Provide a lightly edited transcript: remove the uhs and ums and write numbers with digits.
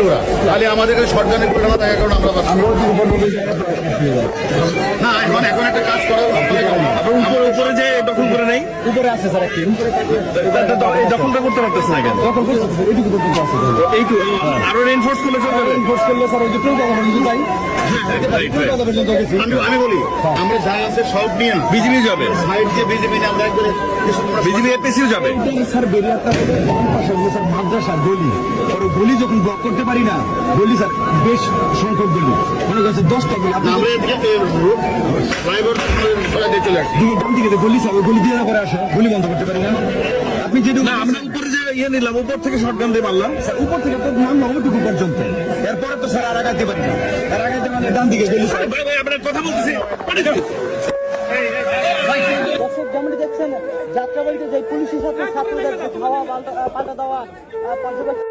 ওরা, তাহলে আমাদের সরকারের ঘটনা দেখার কারণে আমরা না এখন একটা কাজ করা উপরে যে দখল করে নেই, উপরে আছে স্যার একটি দখলটা করতে পারতেছে না কেন? দখল করছে স্যার, এইটুকু পর্যন্ত আছে এইটু আরো রেনফোর্স করলে চলে যাবে। ফোর্স করলে স্যার ওই যে প্রয়োগ পর্যন্ত যাই পর্যন্ত গেছি। আমি বলি আমরা যা আছে সব নিয়ে বিজেপি যাবে, সাইড দিয়ে বিজেপি আমরা একবারে বিজেপি এপিসিও যাবে। স্যার বেরিয়ারটা বাম পাশে হলো স্যার মাদ্রাসা গলি, আর ওই গলি যখন ব্লক করতে পারি না, গলি স্যার বেশ সংখ্যক গলি, মনে করছে 10টা গলি আপনি আমরা এদিকে ড্রাইভার চলে আসছি ডান দিকে যে গলি স্যার ওই গলি দিয়ে পরে আসে, গলি বন্ধ করতে পারি না। আপনি যেটুকু না আমরা উপরে যে নিলাম, উপর থেকে শটগান দিয়ে মারলাম, স্যার উপর থেকে তো নামলাম ওইটুকু পর্যন্ত, এরপরে তো স্যার আর আগাইতে পারি না, আর আগাইতে মানে ডান দিকে গলি স্যার। ভাই ভাই আপনার কথা বলতেছি। দর্শক যেমনটি দেখছেন, যাত্রাবাড়িতে যে পুলিশের সাথে ছাত্রদের খাওয়া পাল্টা দেওয়া, পাশাপাশি